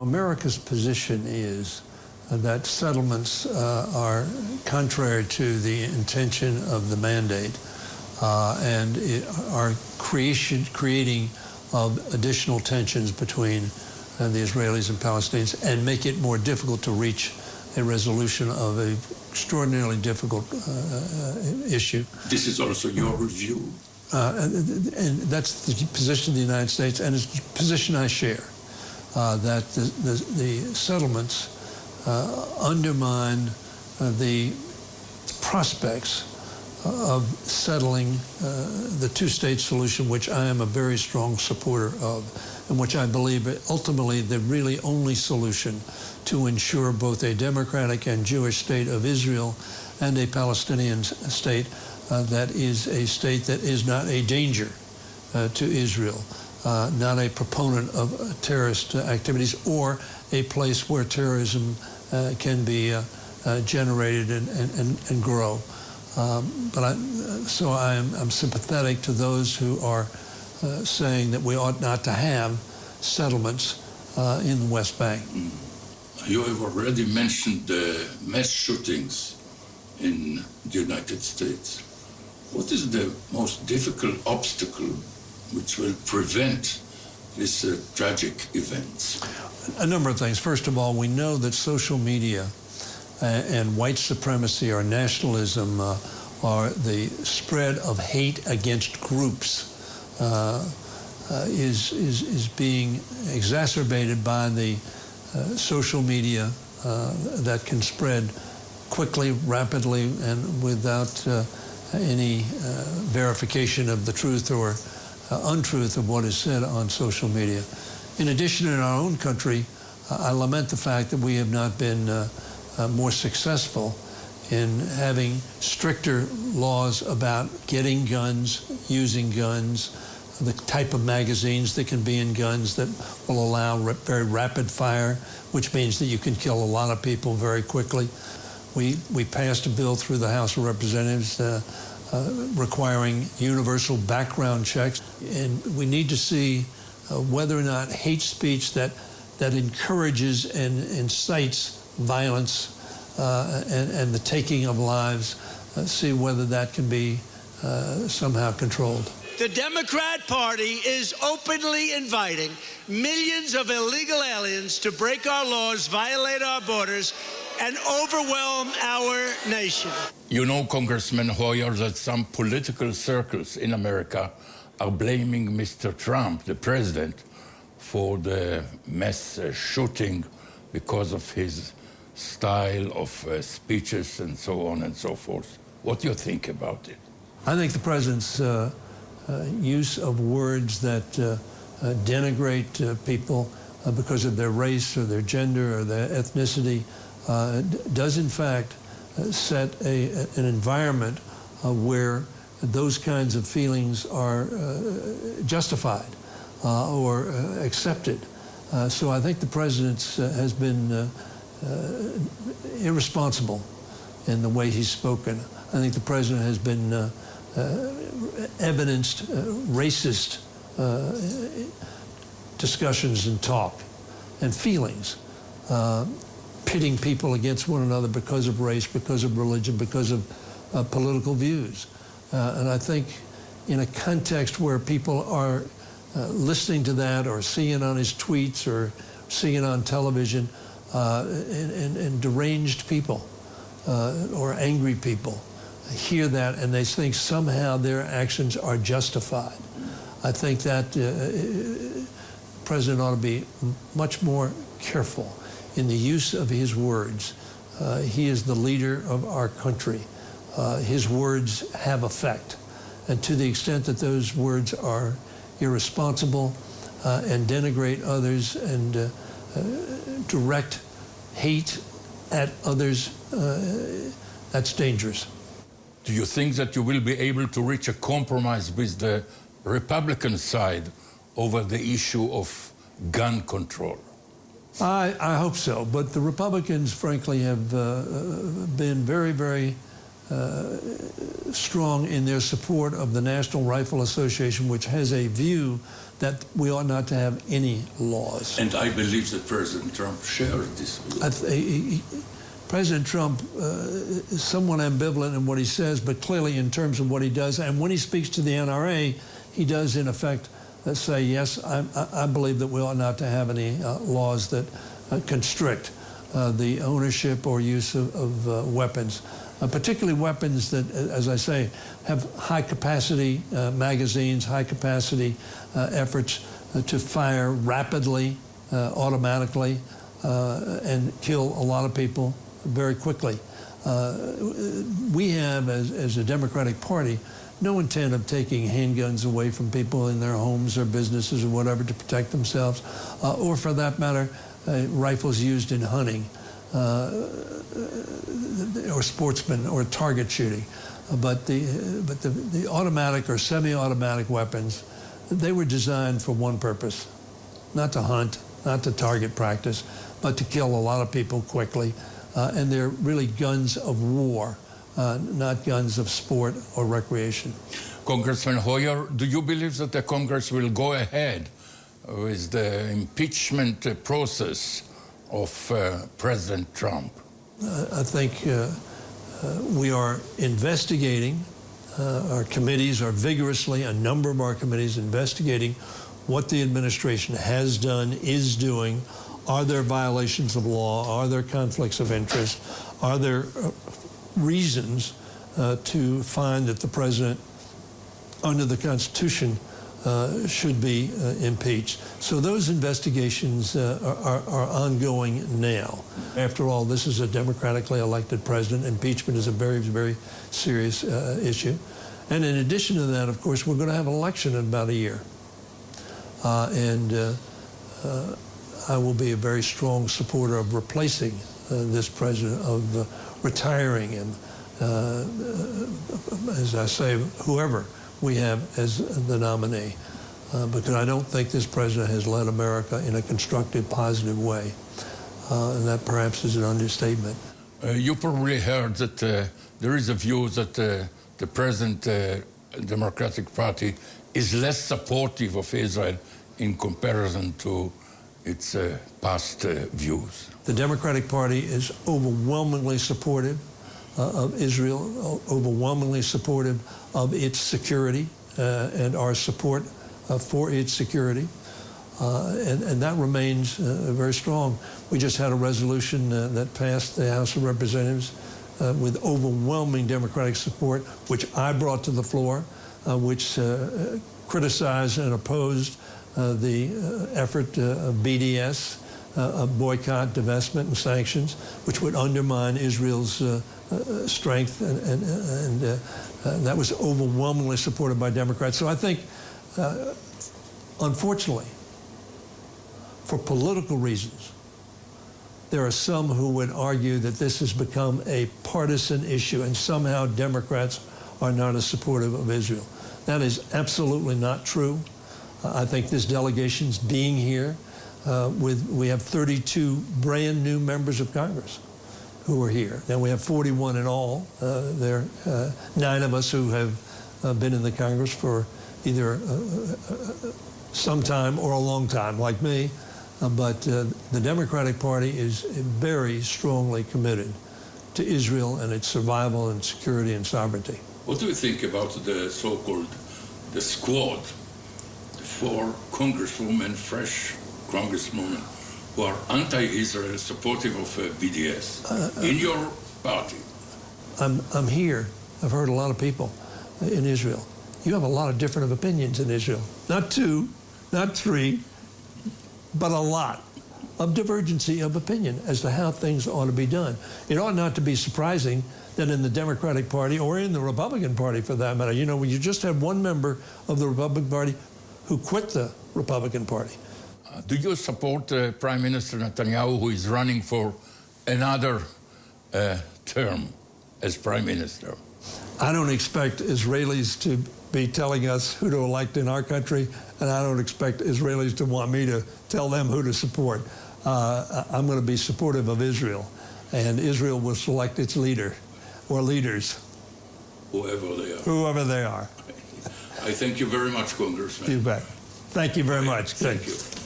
America's position is that settlements are contrary to the intention of the mandate and are creating of additional tensions between the Israelis and Palestinians and make it more difficult to reach a resolution of an extraordinarily difficult issue. This is also your view. And that's the position of the United States, and it's a position I share, that the settlements undermine the prospects of settling the two-state solution, which I am a very strong supporter of, and which I believe ultimately the really only solution to ensure both a democratic and Jewish state of Israel and a Palestinian state that is a state that is not a danger to Israel, not a proponent of terrorist activities or a place where terrorism can be generated and grow. So I'm sympathetic to those who are saying that we ought not to have settlements in the West Bank. You have already mentioned the mass shootings in the United States. What is the most difficult obstacle which will prevent this tragic event? A number of things. First of all, we know that social media and white supremacy or nationalism or the spread of hate against groups is being exacerbated by the social media that can spread quickly, rapidly, and without any verification of the truth or untruth of what is said on social media. In addition, in our own country, I lament the fact that we have not been more successful in having stricter laws about getting guns, using guns, the type of magazines that can be in guns that will allow very rapid fire, which means that you can kill a lot of people very quickly. We passed a bill through the House of Representatives requiring universal background checks, and we need to see whether or not hate speech that encourages and incites violence and the taking of lives, see whether that can be somehow controlled. The Democrat Party is openly inviting millions of illegal aliens to break our laws, violate our borders, and overwhelm our nation. You know, Congressman Hoyer, that some political circles in America are blaming Mr. Trump, the president, for the mass shooting because of his style of speeches and so on and so forth. What do you think about it? I think the president's use of words that denigrate people because of their race or their gender or their ethnicity does in fact set an environment where those kinds of feelings are justified or accepted. So I think the president has been irresponsible in the way he's spoken. I think the president has been evidenced racist discussions and talk and feelings, pitting people against one another because of race, because of religion, because of political views. And I think in a context where people are listening to that or seeing it on his tweets or seeing it on television, and deranged people or angry people hear that and they think somehow their actions are justified. I think that the president ought to be much more careful in the use of his words. He is the leader of our country. His words have effect. And to the extent that those words are irresponsible and denigrate others and direct hate at others, that's dangerous. Do you think that you will be able to reach a compromise with the Republican side over the issue of gun control? I hope so, but the Republicans, frankly, have been very, very strong in their support of the National Rifle Association, which has a view that we ought not to have any laws. And I believe that President Trump shares this view. President Trump is somewhat ambivalent in what he says, but clearly in terms of what he does. And when he speaks to the NRA, he does, in effect, say, yes, I believe that we ought not to have any laws that constrict the ownership or use of weapons, particularly weapons that, as I say, have high-capacity magazines, high-capacity efforts to fire rapidly, automatically, and kill a lot of people very quickly. We have, as a Democratic Party, no intent of taking handguns away from people in their homes or businesses or whatever to protect themselves, or for that matter, rifles used in hunting or sportsmen or target shooting. But the automatic or semi-automatic weapons, they were designed for one purpose: not to hunt, not to target practice, but to kill a lot of people quickly. And they're really guns of war, not guns of sport or recreation. Congressman Hoyer, do you believe that the Congress will go ahead with the impeachment process of President Trump? I think we are investigating. Our committees are vigorously, a number of our committees, investigating what the administration has done, is doing. Are there violations of law? Are there conflicts of interest? Are there reasons to find that the president, under the Constitution, should be impeached? So those investigations are ongoing now. After all, this is a democratically elected president. Impeachment is a very, very serious issue. And in addition to that, of course, we're going to have an election in about a year. I will be a very strong supporter of replacing this president, of retiring him, as I say, whoever we have as the nominee, because I don't think this president has led America in a constructive, positive way, and that perhaps is an understatement. You probably heard that there is a view that the present Democratic Party is less supportive of Israel in comparison to its past views. The Democratic Party is overwhelmingly supportive of Israel, overwhelmingly supportive of its security and our support for its security. And that remains very strong. We just had a resolution that passed the House of Representatives with overwhelming Democratic support, which I brought to the floor, which criticized and opposed the effort of BDS, boycott, divestment, and sanctions, which would undermine Israel's strength, and that was overwhelmingly supported by Democrats. So I think, unfortunately, for political reasons, there are some who would argue that this has become a partisan issue and somehow Democrats are not as supportive of Israel. That is absolutely not true. I think this delegation's being here we have 32 brand new members of Congress who are here. Now we have 41 in all. There are 9 of us who have been in the Congress for either some time or a long time, like me. But the Democratic Party is very strongly committed to Israel and its survival and security and sovereignty. What do you think about the so-called the squad, the 4 congresswomen, fresh congresswomen, who are anti-Israel, supportive of BDS in your party? I'm here. I've heard a lot of people in Israel. You have a lot of different opinions in Israel. Not 2, not 3, but a lot of divergency of opinion as to how things ought to be done. It ought not to be surprising that in the Democratic Party or in the Republican Party, for that matter, you know, you just had one member of the Republican Party who quit the Republican Party. Do you support Prime Minister Netanyahu, who is running for another term as Prime Minister? I don't expect Israelis to be telling us who to elect in our country, and I don't expect Israelis to want me to tell them who to support. I'm going to be supportive of Israel, and Israel will select its leader or leaders. Whoever they are. Whoever they are. I thank you very much, Congressman. You bet. Thank you very much. Thank you.